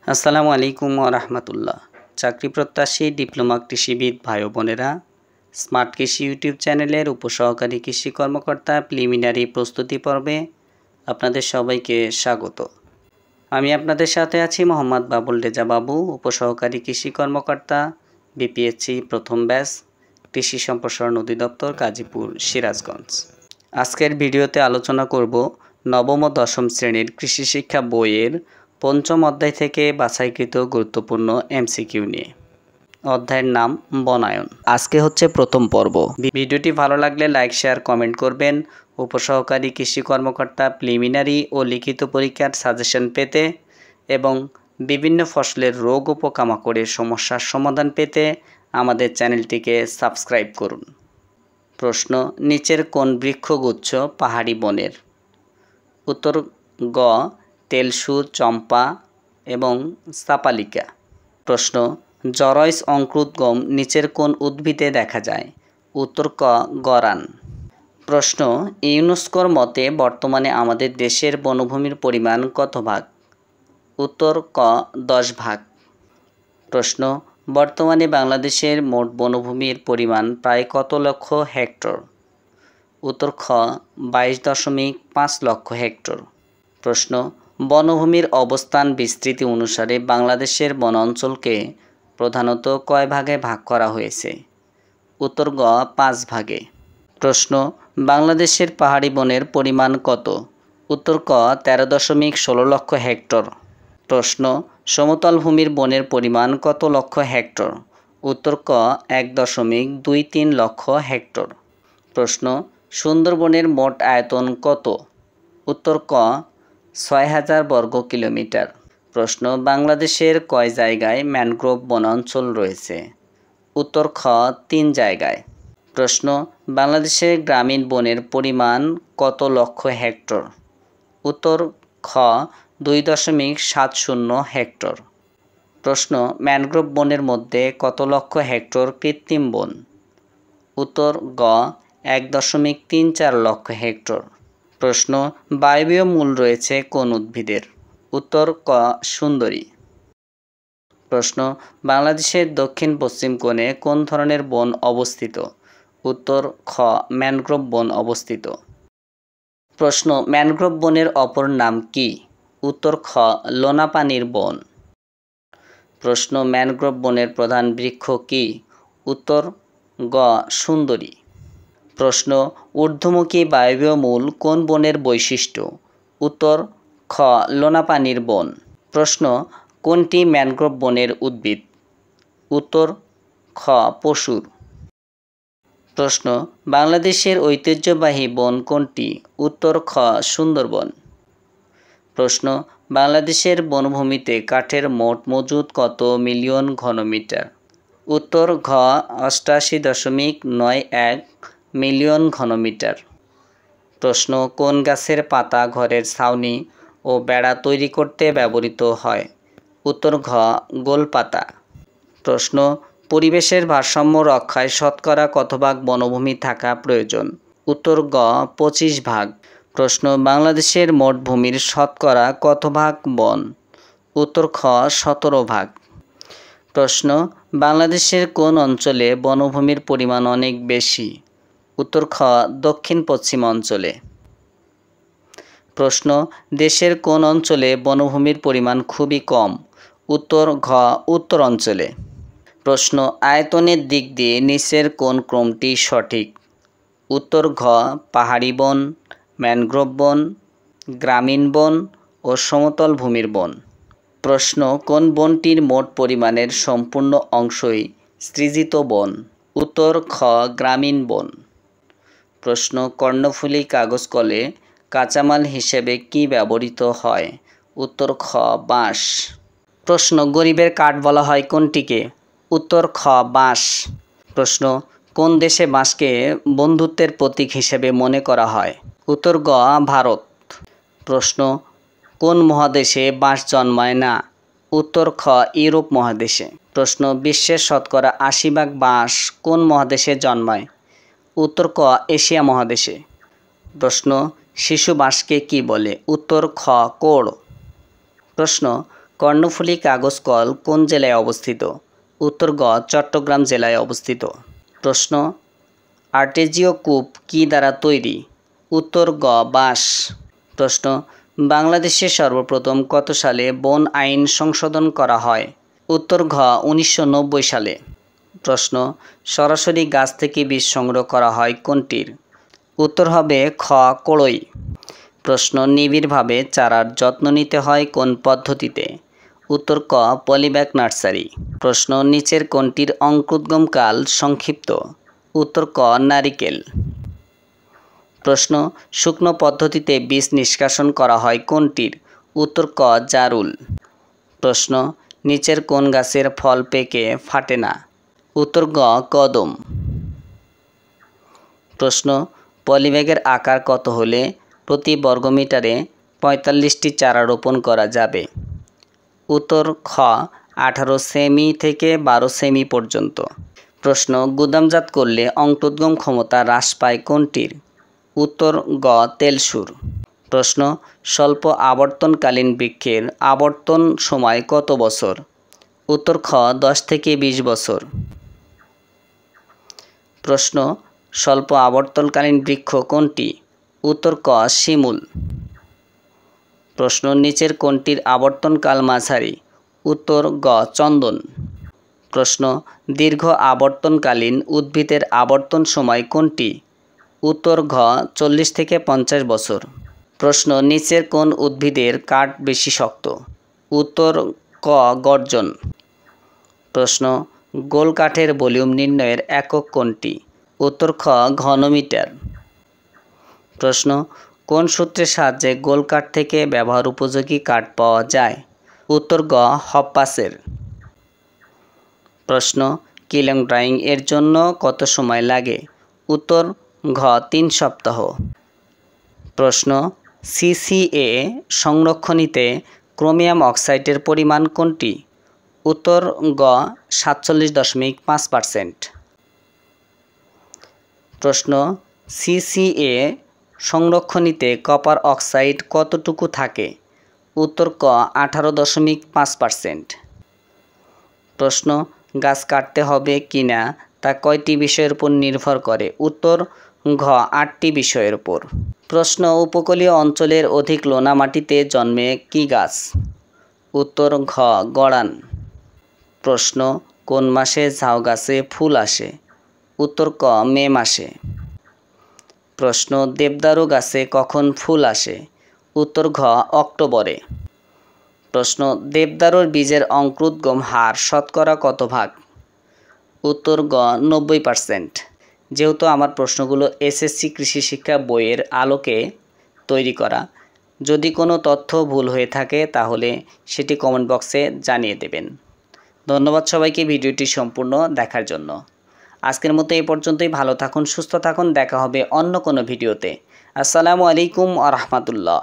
আসসালামু আলাইকুম ওয়া রাহমাতুল্লাহ। চাকরি প্রত্যাশী ডিপ্লোমা কৃষিবিদ ভাই ও বোনেরা, স্মার্ট কৃষি ইউটিউব চ্যানেলের উপসহকারী কৃষি কর্মকর্তা প্রিলিমিনারি প্রস্তুতি পর্বে আপনাদের সবাইকে স্বাগত। আমি আপনাদের সাথে আছি মোহাম্মদ বাবুল রেজা বাবু, উপসহকারী কৃষি কর্মকর্তা, বিপিএসসি প্রথম ব্যাচ, কৃষি সম্প্রসারণ অধিদপ্তর, গাজীপুর, সিরাজগঞ্জ। আজকের ভিডিওতে আলোচনা করব নবম ও দশম শ্রেণীর কৃষি শিক্ষা বইয়ের পঞ্চম অধ্যায় থেকে বাছাইকৃত গুরুত্বপূর্ণ এমসিকিউ নিয়ে। অধ্যায়ের নাম বনায়ন। আজকে হচ্ছে প্রথম পর্ব। ভিডিওটি ভালো লাগলে লাইক, শেয়ার, কমেন্ট করবেন। উপসহকারী কৃষি কর্মকর্তা প্রিলিমিনারি ও লিখিত পরীক্ষার সাজেশন পেতে এবং বিভিন্ন ফসলের রোগ ও পোকামাকড়ের সমস্যার সমাধান পেতে আমাদের চ্যানেলটিকে সাবস্ক্রাইব করুন। প্রশ্ন: নিচের কোন বৃক্ষগুচ্ছ পাহাড়ি বনের? উত্তর: গ তেলসু, চম্পা এবং সাপালিকা। প্রশ্ন: জরয়স অঙ্কুরিত গম নিচের কোন উদ্ভিদে দেখা যায়? উত্তর: ক গরান। প্রশ্ন: ইউনেস্কোর মতে বর্তমানে আমাদের দেশের বনভূমির পরিমাণ কত ভাগ? উত্তর: ক 10 ভাগ। প্রশ্ন: বর্তমানে বাংলাদেশের মোট বনভূমির পরিমাণ প্রায় কত লক্ষ হেক্টর? উত্তর: খ 22.5 লক্ষ হেক্টর। প্রশ্ন: বনভূমির অবস্থান বিস্তৃতি অনুসারে বাংলাদেশের বনাঞ্চলকে প্রধানত কয় ভাগে ভাগ করা হয়েছে? উত্তর: গ 5 ভাগে। প্রশ্ন: বাংলাদেশের পাহাড়ি বনের পরিমাণ কত? উত্তর: ক 13.16 লক্ষ হেক্টর। প্রশ্ন: সমতল ভূমির বনের পরিমাণ কত লক্ষ হেক্টর? উত্তর: ক 1.23 লক্ষ হেক্টর। প্রশ্ন: সুন্দরবনের মোট আয়তন কত? উত্তর: ক 6000 বর্গ কিলোমিটার। প্রশ্ন: বাংলাদেশের কয় জায়গায় ম্যানগ্রোভ বনাঞ্চল রয়েছে? উত্তর: খ 3 জায়গায়। প্রশ্ন: বাংলাদেশের গ্রামীণ বনের পরিমাণ কত লক্ষ হেক্টর? উত্তর: খ 2.70 হেক্টর। প্রশ্ন: ম্যানগ্রোভ বনের মধ্যে কত লক্ষ হেক্টর কৃত্রিম বন? উত্তর: গ 1.34 লক্ষ হেক্টর। প্রশ্ন: বায়বীয় মূল রয়েছে কোন উদ্ভিদের? উত্তর: ক সুন্দরী। প্রশ্ন: বাংলাদেশের দক্ষিণ পশ্চিম কোণে কোন ধরনের বন অবস্থিত? উত্তর: খ ম্যানগ্রোভ বন অবস্থিত। প্রশ্ন: ম্যানগ্রোভ বনের অপর নাম কি? উত্তর: খ লোনাপানির বন। প্রশ্ন: ম্যানগ্রোভ বনের প্রধান বৃক্ষ কি? উত্তর: গ সুন্দরী। প্রশ্ন: ঊর্ধ্বমুখী বায়বীয় মূল কোন বনের বৈশিষ্ট্য? উত্তর: খ লোনাপানির বন। প্রশ্ন: কোনটি ম্যানগ্রোভ বনের উদ্ভিদ? উত্তর: খ পশুর। প্রশ্ন: বাংলাদেশের ঐতিহ্যবাহী বন কোনটি? উত্তর: খ সুন্দরবন। প্রশ্ন: বাংলাদেশের বনভূমিতে কাঠের মোট মজুদ কত মিলিয়ন ঘনমিটার? উত্তর: ঘ 88.91 মিলিয়ন ঘনমিটার। প্রশ্ন: কোন গাছের পাতা ঘরের ছাউনি ও বেড়া তৈরি করতে ব্যবহৃত হয়? উত্তর: ঘ গোলপাতা। প্রশ্ন: পরিবেশের ভারসাম্য রক্ষায় শতকরা কত ভাগ বনভূমি থাকা প্রয়োজন? উত্তর: গ 25 ভাগ। প্রশ্ন: বাংলাদেশের মোট ভূমির শতকরা কত ভাগ বন? উত্তর: খ 17 ভাগ। প্রশ্ন: বাংলাদেশের কোন অঞ্চলে বনভূমির পরিমাণ অনেক বেশি? উত্তর: খ দক্ষিণ পশ্চিম অঞ্চলে। প্রশ্ন: দেশের কোন অঞ্চলে বনভূমির পরিমাণ খুবই কম? উত্তর: ঘ উত্তর অঞ্চলে। প্রশ্ন: আয়তনের দিক দিয়ে নিচের কোন ক্রমটি সঠিক? উত্তর: ঘ পাহাড়ি বন, ম্যানগ্রোভ বন, গ্রামীণ বন ও সমতল ভূমির বন। প্রশ্ন: কোন বনটির মোট পরিমাণের সম্পূর্ণ অংশই সৃজিত বন? উত্তর: খ গ্রামীণ বন। প্রশ্ন: কর্ণফুলী কাগজ কলে কাঁচামাল হিসেবে কি ব্যবহৃত হয়? উত্তর: খ বাঁশ। প্রশ্ন: গরিবের কাঠ বলা হয় কোনটিকে? উত্তর: খ বাঁশ। প্রশ্ন: কোন দেশে বাঁশকে বন্ধুত্বের প্রতীক হিসেবে মনে করা হয়? উত্তর: গ ভারত। প্রশ্ন: কোন মহাদেশে বাঁশ জন্মায় না? উত্তর: খ ইউরোপ মহাদেশে। প্রশ্ন: বিশ্বের শতকরা 80 ভাগ বাঁশ কোন মহাদেশে জন্মায়? উত্তর: ক এশিয়া মহাদেশে। প্রশ্ন: শিশু বাঁশকে কি বলে? উত্তর: খ কোড়। প্রশ্ন: কর্ণফুলী কাগজ কল কোন জেলায় অবস্থিত? উত্তর গ চট্টগ্রাম জেলায় অবস্থিত। প্রশ্ন, আর্টেজিও কূপ কি দ্বারা তৈরি? উত্তর গ বাঁশ। প্রশ্ন, বাংলাদেশে সর্বপ্রথম কত সালে বন আইন সংশোধন করা হয়? উত্তর ঘ 1990 সালে। প্রশ্ন, সরাসরি গাছ থেকে বীজ সংগ্রহ করা হয় কোনটির? উত্তর হবে খ কড়ই। প্রশ্ন, নিবিড়ভাবে চারার যত্ন নিতে হয় কোন পদ্ধতিতে? উত্তর ক পলিব্যাগ নার্সারি। প্রশ্ন, নিচের কোনটির অঙ্কুরোদ্গমকাল সংক্ষিপ্ত? উত্তর ক নারিকেল। প্রশ্ন, শুকনো পদ্ধতিতে বীজ নিষ্কাশন করা হয় কোনটির? উত্তর ক জারুল। প্রশ্ন, নিচের কোন গাছের ফল পেকে ফাটে না? উত্তর গ কদম। প্রশ্ন, পলিব্যাগের আকার কত হলে প্রতি বর্গমিটারে 45টি চারা রোপণ করা যাবে? উত্তর খ 18 সেমি থেকে 12 সেমি পর্যন্ত। প্রশ্ন, গুদামজাত করলে অঙ্কুরোদ্গম ক্ষমতা হ্রাস পায় কোনটির? উত্তর গ তেলসুর। প্রশ্ন, স্বল্প আবর্তনকালীন বৃক্ষের আবর্তন সময় কত বছর? উত্তর খ 10 থেকে 20 বছর। প্রশ্ন, স্বল্প আবর্তনকালীন বৃক্ষ কোনটি? উত্তর ক শিমুল। প্রশ্ন, নিচের কোনটির আবর্তনকাল মাঝারি? উত্তর গ চন্দন। প্রশ্ন, দীর্ঘ আবর্তনকালীন উদ্ভিদের আবর্তন সময় কোনটি? উত্তর ঘ 40 থেকে 50 বছর। প্রশ্ন, নিচের কোন উদ্ভিদের কাঠ বেশি শক্ত? উত্তর ক গর্জন। প্রশ্ন, গোল কাঠের ভলিউম নির্ণয়ের একক কোনটি? উত্তর খ ঘনমিটার। প্রশ্ন, কোন সূত্রের সাহায্যে গোল কাঠ থেকে ব্যবহার উপযোগী কাঠ পাওয়া যায়? উত্তর গ হপ্পাসের। প্রশ্ন, কিলং ড্রাইং এর জন্য কত সময় লাগে? উত্তর ঘ 3 সপ্তাহ। প্রশ্ন, সিসিএ সংরক্ষণীতে ক্রোমিয়াম অক্সাইডের পরিমাণ কোনটি? উত্তর গ 47.5%। প্রশ্ন, সিসিএ সংরক্ষণীতে কপার অক্সাইড কতটুকু থাকে? উত্তর ক 18.5%। প্রশ্ন, গাছ কাটতে হবে কিনা তা কয়টি বিষয়ের উপর নির্ভর করে? উত্তর ঘ 8টি বিষয়ের উপর। প্রশ্ন, উপকূলীয় অঞ্চলের অধিক লোনা মাটিতে জন্মে কি গাছ? উত্তর ঘ গড়ান। প্রশ্ন, কোন মাসে ঝাউ গাছে ফুল আসে? উত্তর ক মে মাসে। প্রশ্ন, দেবদারু গাছে কখন ফুল আসে? উত্তর ঘ অক্টোবরে। প্রশ্ন, দেবদারুর বীজের অঙ্কুরোদ্গম হার শতকরা কত ভাগ? উত্তর গ 90%। যেহেতু আমার প্রশ্নগুলো এসএসসি কৃষি শিক্ষা বইয়ের আলোকে তৈরি করা, যদি কোনো তথ্য ভুল হয়ে থাকে তাহলে সেটি কমেন্ট বক্সে জানিয়ে দেবেন। ধন্যবাদ সবাইকে ভিডিওটি সম্পূর্ণ দেখার জন্য। আজকের মতো এই পর্যন্তই। ভালো থাকুন, সুস্থ থাকুন। দেখা হবে অন্য কোনো ভিডিওতে। আসসালামু আলাইকুম ওয়া রাহমাতুল্লাহ।